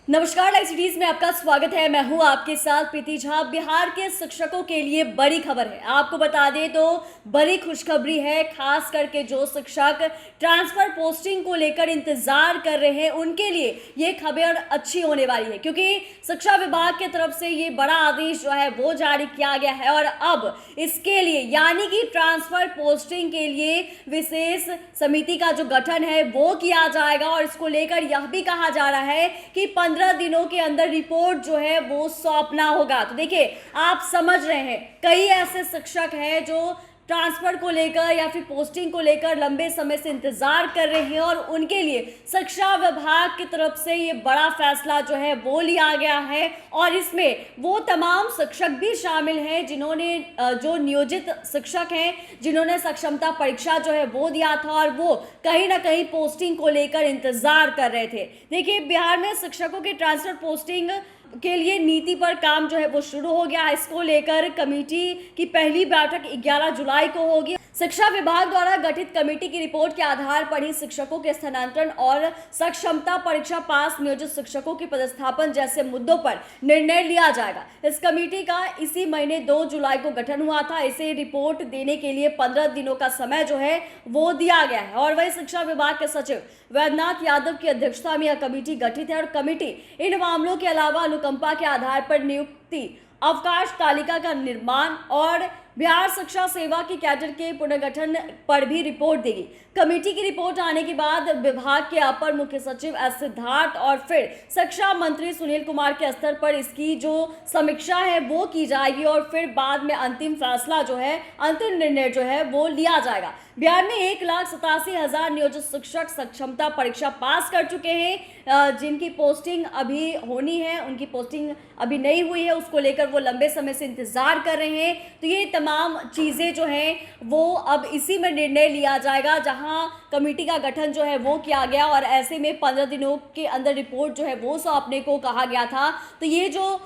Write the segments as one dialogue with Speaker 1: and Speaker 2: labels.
Speaker 1: नमस्कार, live cities में आपका स्वागत है। मैं हूं आपके साथ प्रीति झा। बिहार के शिक्षकों के लिए बड़ी खबर है। आपको बता दें तो बड़ी खुशखबरी है, खास करके जो शिक्षक ट्रांसफर पोस्टिंग को लेकर इंतजार कर रहे हैं उनके लिए ये खबर अच्छी होने वाली है, क्योंकि शिक्षा विभाग की तरफ से ये बड़ा आदेश जो है वो जारी किया गया है और अब इसके लिए यानी कि ट्रांसफर पोस्टिंग के लिए विशेष समिति का जो गठन है वो किया जाएगा और इसको लेकर यह भी कहा जा रहा है कि 15 दिनों के अंदर रिपोर्ट जो है वो सौंपना होगा। तो देखिए, आप समझ रहे हैं, कई ऐसे शिक्षक हैं जो ट्रांसफर को लेकर या फिर पोस्टिंग को लेकर लंबे समय से इंतजार कर रहे हैं और उनके लिए शिक्षा विभाग की तरफ से ये बड़ा फैसला जो है वो लिया गया है और इसमें वो तमाम शिक्षक भी शामिल हैं जिन्होंने जो नियोजित शिक्षक हैं, जिन्होंने सक्षमता परीक्षा जो है वो दिया था और वो कहीं ना कहीं पोस्टिंग को लेकर इंतजार कर रहे थे। देखिए, बिहार में शिक्षकों की ट्रांसफर पोस्टिंग के लिए नीति पर काम जो है वो शुरू हो गया। इसको लेकर कमेटी की पहली बैठक 11 जुलाई को होगी। शिक्षा विभाग द्वारा गठित कमेटी की रिपोर्ट के आधार पर ही शिक्षकों के स्थानांतरण और सक्षमता परीक्षा पास नियोजित शिक्षकों के पदस्थापन जैसे मुद्दों पर निर्णय लिया जाएगा। इस कमेटी का इसी महीने 2 जुलाई को गठन हुआ था। इसे रिपोर्ट देने के लिए 15 दिनों का समय जो है वो दिया गया है और वही शिक्षा विभाग के सचिव वैद्यनाथ यादव की अध्यक्षता में यह कमेटी गठित है और कमेटी इन मामलों के अलावा अनुकंपा के आधार पर नियुक्ति, अवकाश तालिका का निर्माण और बिहार शिक्षा सेवा की कैडर के पुनर्गठन पर भी रिपोर्ट देगी। कमेटी की रिपोर्ट आने के बाद विभाग के अपर मुख्य सचिव एस सिद्धार्थ और फिर शिक्षा मंत्री सुनील कुमार के स्तर पर इसकी जो समीक्षा है वो की जाएगी और फिर बाद में अंतिम फैसला जो है, अंतिम निर्णय जो है वो लिया जाएगा। बिहार में 1,87,000 नियोजित शिक्षक सक्षमता परीक्षा पास कर चुके हैं। जिनकी पोस्टिंग अभी होनी है, उनकी पोस्टिंग अभी नहीं हुई है, उसको लेकर वो लंबे समय से इंतजार कर रहे हैं। तो ये तमाम चीज़ें जो हैं वो अब इसी में निर्णय लिया जाएगा, जहां कमेटी का गठन जो है वो किया गया और ऐसे में 15 दिनों के अंदर रिपोर्ट जो है वो सौंपने को कहा गया था। तो ये जो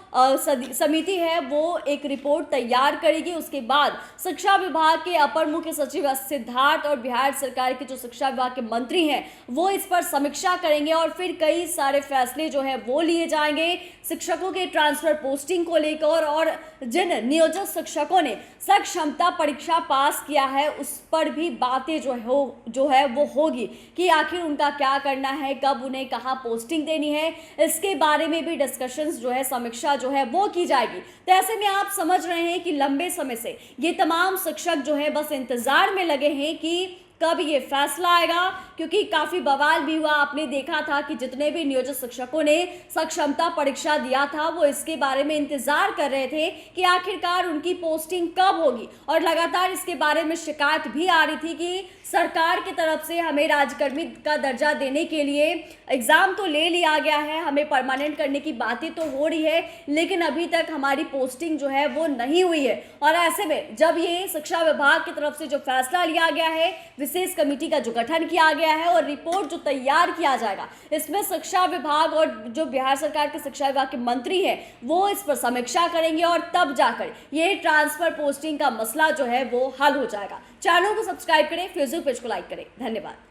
Speaker 1: समिति है वो एक रिपोर्ट तैयार करेगी। उसके बाद शिक्षा विभाग के अपर मुख्य सचिव सिद्धार्थ और बिहार सरकार के जो शिक्षा विभाग के मंत्री हैं वो इस पर समीक्षा करेंगे और फिर कई सारे फैसले जो है वो लिए जाएंगे शिक्षकों के ट्रांसफर पोस्टिंग को लेकर और जिन नियोजित शिक्षकों ने सक्षमता परीक्षा पास किया है उस पर भी बातें जो है वो होगी कि आखिर उनका क्या करना है, कब उन्हें कहाँ पोस्टिंग देनी है, इसके बारे में भी डिस्कशंस जो है, समीक्षा जो है वो की जाएगी। तो ऐसे में आप समझ रहे हैं कि लंबे समय से ये तमाम शिक्षक जो है बस इंतजार में लगे हैं कि कब ये फैसला आएगा, क्योंकि काफ़ी बवाल भी हुआ। आपने देखा था कि जितने भी नियोजित शिक्षकों ने सक्षमता परीक्षा दिया था वो इसके बारे में इंतजार कर रहे थे कि आखिरकार उनकी पोस्टिंग कब होगी और लगातार इसके बारे में शिकायत भी आ रही थी कि सरकार की तरफ से हमें राज्यकर्मी का दर्जा देने के लिए एग्ज़ाम तो ले लिया गया है, हमें परमानेंट करने की बातें तो हो रही है, लेकिन अभी तक हमारी पोस्टिंग जो है वो नहीं हुई है। और ऐसे में जब ये शिक्षा विभाग की तरफ से जो फैसला लिया गया है, विशेष कमेटी का जो गठन किया गया है और रिपोर्ट जो तैयार किया जाएगा, इसमें शिक्षा विभाग और जो बिहार सरकार के शिक्षा विभाग के मंत्री हैं वो इस पर समीक्षा करेंगे और तब जाकर ये ट्रांसफर पोस्टिंग का मसला जो है वो हल हो जाएगा। चैनल को सब्सक्राइब करें, फेसबुक पेज को लाइक करें। धन्यवाद।